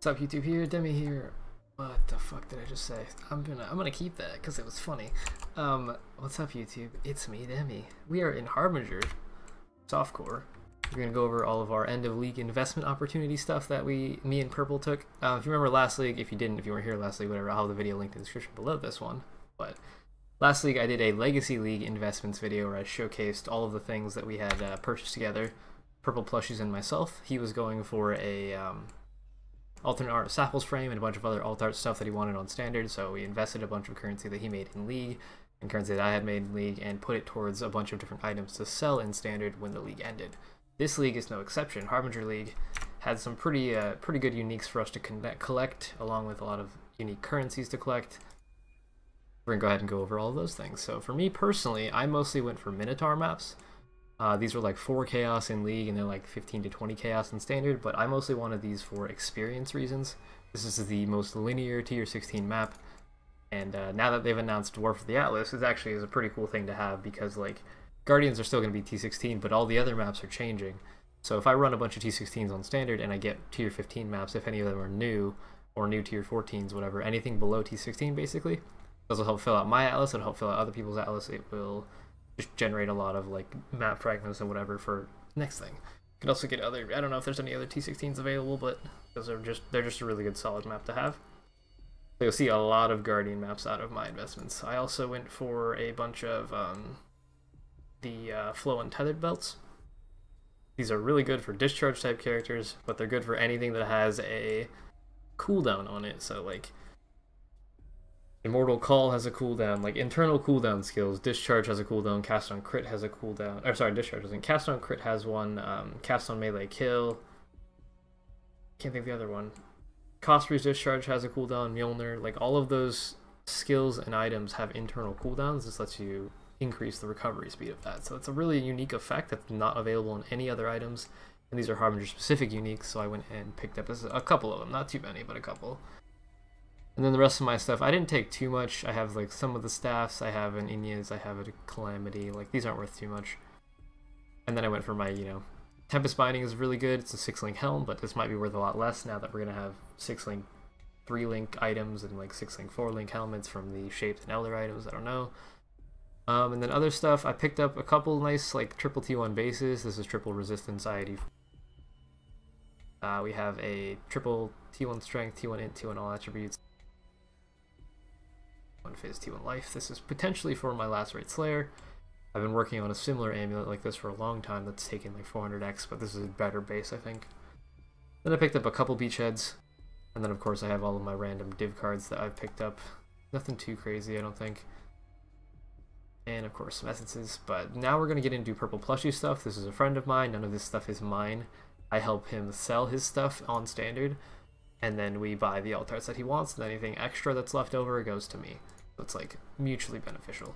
What's up, YouTube? Here, Demi here. What the fuck did I just say? I'm gonna keep that because it was funny. What's up, YouTube? It's me, Demi. We are in Harbinger softcore. We're gonna go over all of our end of league investment opportunity stuff that me and Purple took. If you remember last league, if you weren't here last league, whatever, I'll have the video linked in the description below this one. But last league I did a Legacy League investments video where I showcased all of the things that we had purchased together. Purple plushies and myself. He was going for a alternate art Sapples frame and a bunch of other alt art stuff that he wanted on standard, so we invested a bunch of currency that he made in league and currency that I had made in league and put it towards a bunch of different items to sell in standard when the league ended. This league is no exception. Harbinger League had some pretty good uniques for us to collect, along with a lot of unique currencies to collect. We're gonna go ahead and go over all of those things. So for me personally, I mostly went for Minotaur maps. These were like 4 chaos in league and they're like 15 to 20 chaos in standard, but I mostly wanted these for experience reasons. This is the most linear tier 16 map, and now that they've announced Dwarf of the Atlas, it actually is a pretty cool thing to have because like Guardians are still going to be T16, but all the other maps are changing. So if I run a bunch of T16s on standard and I get tier 15 maps, if any of them are new or new tier 14s, whatever, anything below T16 basically, this will help fill out my Atlas, it'll help fill out other people's Atlas, it will just generate a lot of like map fragments and whatever for next thing. You can also get other, I don't know if there's any other T16s available, but they're just a really good solid map to have. So you'll see a lot of Guardian maps out of my investments. I also went for a bunch of the flow and tethered belts. These are really good for discharge type characters, but they're good for anything that has a cooldown on it. So like Immortal Call has a cooldown, like internal cooldown skills. Discharge has a cooldown, Cast on Crit has a cooldown. Or sorry, Discharge doesn't. Cast on Crit has one, Cast on Melee Kill. Can't think of the other one. Cosprey's Discharge has a cooldown, Mjolnir. Like all of those skills and items have internal cooldowns. This lets you increase the recovery speed of that. So it's a really unique effect that's not available in any other items. And these are Harbinger specific uniques, so I went and picked up a couple of them. Not too many, but a couple. And then the rest of my stuff, I didn't take too much. I have like some of the staffs, I have an Inya's, I have a Calamity, like these aren't worth too much. And then I went for my, Tempest Binding is really good. It's a 6-link helm, but this might be worth a lot less now that we're gonna have 6-link, 3-link items and like 6-link, 4-link helmets from the Shaped and Elder items, I don't know. And then other stuff, I picked up a couple nice like triple T1 bases. This is triple resistance ID. We have a triple T1 strength, T1 int, T1 all attributes. One phase T1 life. This is potentially for my Lacerate Slayer. I've been working on a similar amulet like this for a long time that's taken like 400x, but this is a better base, I think. Then I picked up a couple Beachheads, and then of course I have all of my random div cards that I've picked up. Nothing too crazy, I don't think. And of course some essences, but now we're going to get into purple plushie stuff. This is a friend of mine, none of this stuff is mine. I help him sell his stuff on standard, and then we buy the alt arts that he wants, and anything extra that's left over goes to me. So it's like mutually beneficial.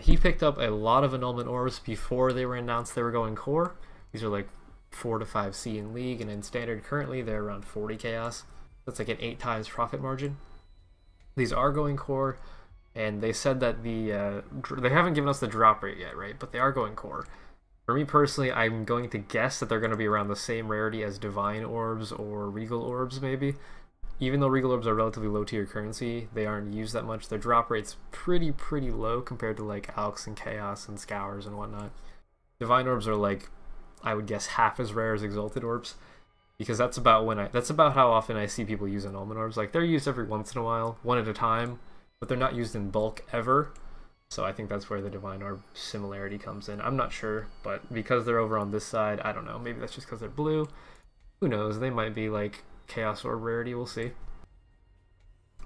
He picked up a lot of annulment orbs before they were announced they were going core. These are like 4 to 5C in league, and in standard currently they're around 40 chaos. That's like an 8 times profit margin. These are going core, and they said that they haven't given us the drop rate yet, right? But they are going core. For me personally, I'm going to guess that they're going to be around the same rarity as Divine Orbs or Regal Orbs, maybe. Even though Regal Orbs are relatively low tier currency, they aren't used that much. Their drop rate's pretty low compared to like Alks and Chaos and Scours and whatnot. Divine Orbs are like, I would guess, half as rare as Exalted Orbs, because that's about how often I see people use Annulment Orbs. Like they're used every once in a while, one at a time, but they're not used in bulk ever. So I think that's where the Divine Orb similarity comes in. I'm not sure, but because they're over on this side, I don't know. Maybe that's just because they're blue. Who knows? They might be like Chaos Orb rarity, we'll see.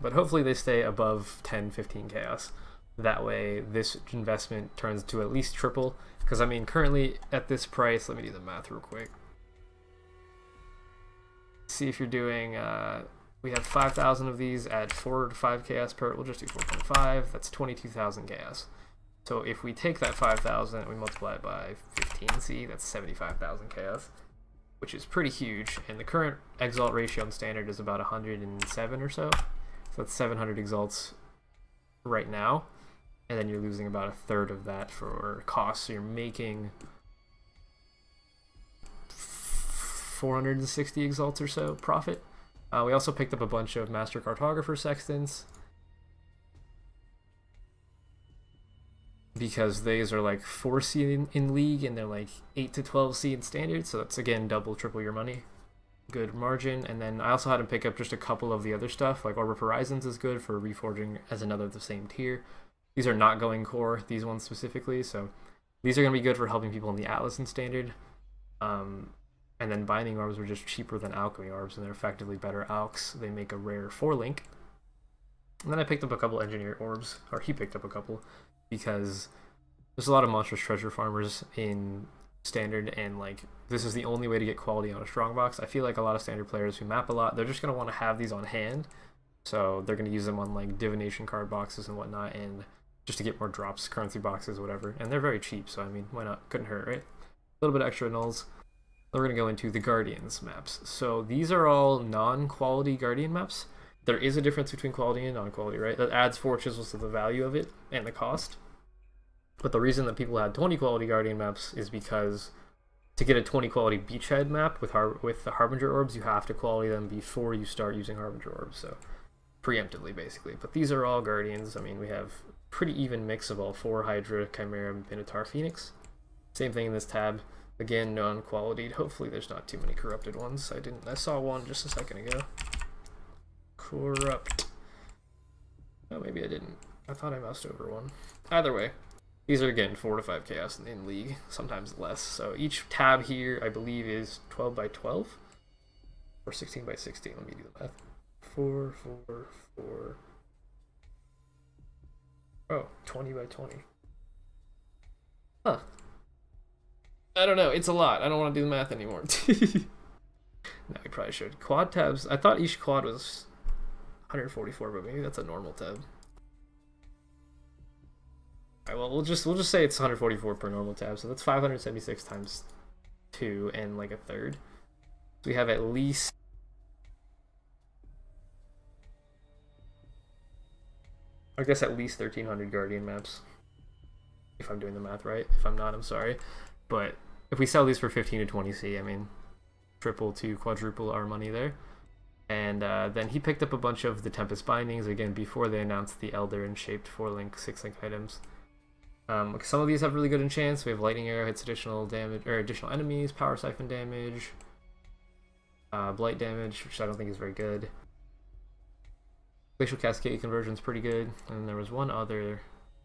But hopefully they stay above 10, 15 Chaos. That way this investment turns to at least triple. Because I mean, currently at this price, let me do the math real quick. See if you're doing... we have 5,000 of these at 4 to 5 chaos per. We'll just do 4.5. That's 22,000 chaos. So if we take that 5,000 and we multiply it by 15C, that's 75,000 chaos, which is pretty huge. And the current exalt ratio on standard is about 107 or so. So that's 700 exalts right now. And then you're losing about a third of that for costs. So you're making 460 exalts or so profit. We also picked up a bunch of Master Cartographer Sextants, because these are like 4C in League, and they're like 8 to 12C in Standard, so that's again double, triple your money. Good margin. And then I also had to pick up just a couple of the other stuff, like Orb of Horizons is good for reforging as another of the same tier. These are not going core, these ones specifically, so these are going to be good for helping people in the Atlas and Standard. And then Binding Orbs were just cheaper than Alchemy Orbs, and they're effectively better alchs. They make a rare 4-link. And then I picked up a couple Engineer Orbs, or he picked up a couple, because there's a lot of monstrous treasure farmers in Standard, and like this is the only way to get quality on a strongbox. I feel like a lot of Standard players who map a lot, they're just going to want to have these on hand, so they're going to use them on like divination card boxes and whatnot, and just to get more drops, currency boxes, whatever. And they're very cheap, so I mean, why not? Couldn't hurt, right? A little bit extra nulls. Then we're going to go into the Guardians maps. So these are all non-quality Guardian maps. There is a difference between quality and non-quality, right? That adds 4 chisels to the value of it and the cost. But the reason that people had 20 quality Guardian maps is because to get a 20 quality Beachhead map with the Harbinger Orbs, you have to quality them before you start using Harbinger Orbs, so preemptively, basically. But these are all Guardians. I mean, we have pretty even mix of all 4 Hydra, Chimera, Minotaur, Phoenix. Same thing in this tab. Again, non-quality. Hopefully there's not too many corrupted ones. I saw one just a second ago. Corrupt. Oh, maybe I didn't. I thought I moused over one. Either way, these are again 4 to 5 chaos in League, sometimes less. So each tab here, I believe, is 12 by 12 or 16 by 16. Let me do the math. 4, 4, 4. Oh, 20 by 20. Huh. I don't know. It's a lot. I don't want to do the math anymore. No, we probably should. Quad tabs. I thought each quad was 144, but maybe that's a normal tab. Alright, well, we'll just say it's 144 per normal tab, so that's 576 times 2 and like a third. So we have at least I guess at least 1,300 Guardian maps, if I'm doing the math right. If I'm not, I'm sorry. But if we sell these for 15 to 20C, I mean, triple to quadruple our money there. And then he picked up a bunch of the Tempest Bindings, again, before they announced the Elder and Shaped 4-link, 6-link items. Some of these have really good enchants. We have Lightning Arrow hits additional damage, or additional enemies, Power Siphon damage, Blight damage, which I don't think is very good. Glacial Cascade conversion is pretty good. And there was one other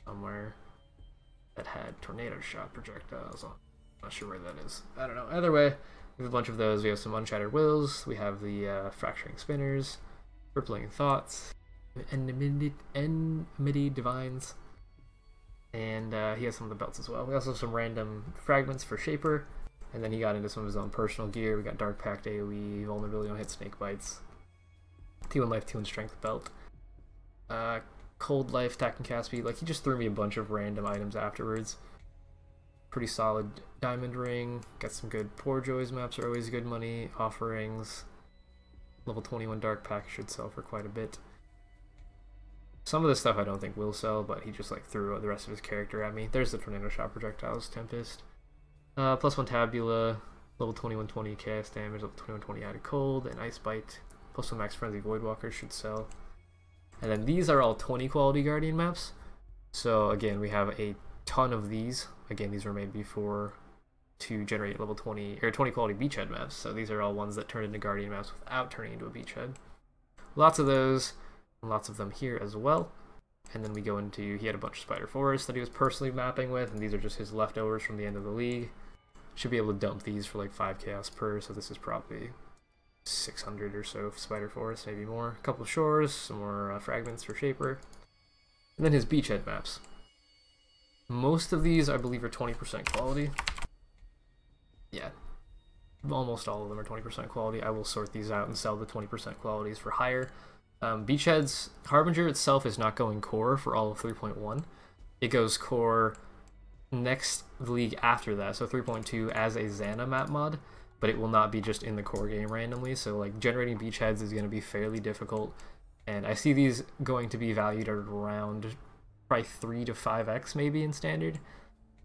somewhere that had Tornado Shot projectiles on. Not sure where that is. I don't know. Either way, we have a bunch of those. We have some Unshattered Wills. We have the Fracturing Spinners, Rippling Thoughts, Enmity Divines, and he has some of the belts as well. We also have some random fragments for Shaper, and then he got into some of his own personal gear. We got Dark Pact AoE, Vulnerability on hit Snake Bites, 2 in Life, 2 in Strength belt, Cold Life, Attack and Cast Speed. Like, he just threw me a bunch of random items afterwards. Pretty solid Diamond Ring. Got some good Poor Joys maps, are always good money. Offerings. Level 21 Dark Pack should sell for quite a bit. Some of the stuff I don't think will sell, but he just like threw the rest of his character at me. There's the Tornado Shot projectiles, Tempest. +1 Tabula, level 2120 cast damage, level 2120 added cold, and Ice Bite. +1 Max Frenzy Voidwalker should sell. And then these are all 20 quality Guardian maps. So again, we have a ton of these. Again, these were made before to generate level 20 or 20 quality Beachhead maps. So these are all ones that turn into Guardian maps without turning into a Beachhead. Lots of those, and lots of them here as well. And then we go into, he had a bunch of Spider Forests that he was personally mapping with, and these are just his leftovers from the end of the league. Should be able to dump these for like 5 chaos per, so this is probably 600 or so Spider Forests, maybe more. A couple of Shores, some more fragments for Shaper. And then his Beachhead maps. Most of these, I believe, are 20% quality. Yeah, almost all of them are 20% quality. I will sort these out and sell the 20% qualities for higher. Beachhead's Harbinger itself is not going core for all of 3.1. It goes core next league after that, so 3.2 as a Xana map mod, but it will not be just in the core game randomly, so like generating Beachheads is going to be fairly difficult, and I see these going to be valued at around probably 3 to 5x maybe in standard.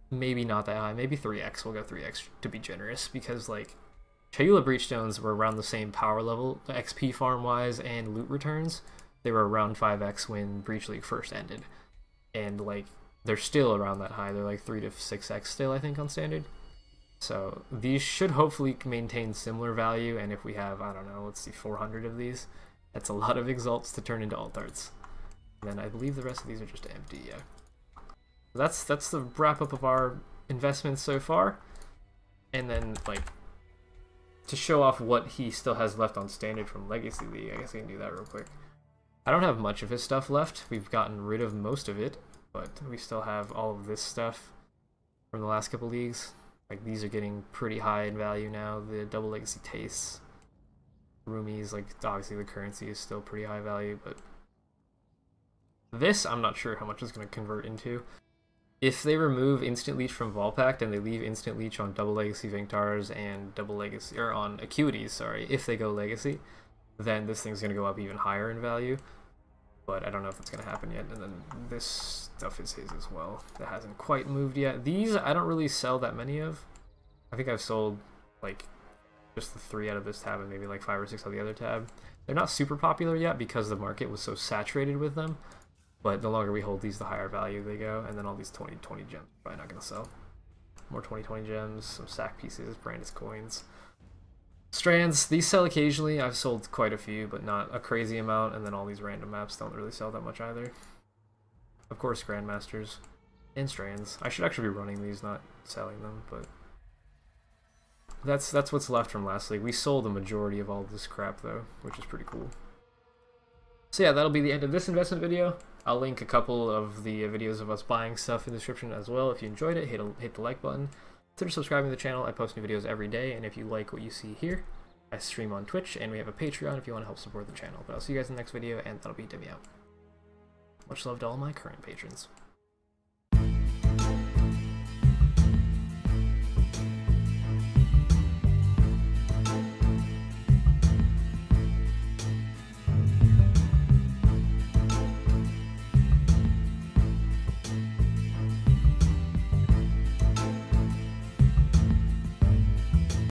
Maybe not that high, maybe 3x. We'll go 3x to be generous, because like Chayula Breachstones were around the same power level, XP farm-wise and loot returns. They were around 5x when Breach League first ended. And, like, they're still around that high. They're like 3 to 6x still, I think, on standard. So these should hopefully maintain similar value, and if we have, I don't know, let's see, 400 of these, that's a lot of exalts to turn into alt-arts. And then I believe the rest of these are just empty, yeah. That's the wrap-up of our investments so far. And then, like, to show off what he still has left on standard from Legacy League, I guess I can do that real quick. I don't have much of his stuff left. We've gotten rid of most of it, but we still have all of this stuff from the last couple leagues. Like, these are getting pretty high in value now. The double legacy tastes, roomies, like, obviously the currency is still pretty high value, but this I'm not sure how much it's going to convert into. If they remove instant leech from Volpact and they leave instant leech on double legacy Vinktars and double legacy, or on acuities, sorry, if they go legacy, then this thing's going to go up even higher in value. But I don't know if it's going to happen yet. And then this stuff is his as well. That hasn't quite moved yet. These I don't really sell that many of. I think I've sold like just the 3 out of this tab and maybe like 5 or 6 on the other tab. They're not super popular yet because the market was so saturated with them. But the longer we hold these, the higher value they go. And then all these 2020 gems probably not going to sell. More 2020 gems, some sack pieces, Brandis coins. Strands, these sell occasionally. I've sold quite a few, but not a crazy amount. And then all these random maps don't really sell that much either. Of course, Grandmasters and Strands. I should actually be running these, not selling them, but that's what's left from last league. We sold the majority of all this crap though, which is pretty cool. So yeah, that'll be the end of this investment video. I'll link a couple of the videos of us buying stuff in the description as well. If you enjoyed it, hit the like button. Consider subscribing to the channel. I post new videos every day, and if you like what you see here, I stream on Twitch, and we have a Patreon if you want to help support the channel. But I'll see you guys in the next video, and that'll be Demi out. Much love to all my current patrons.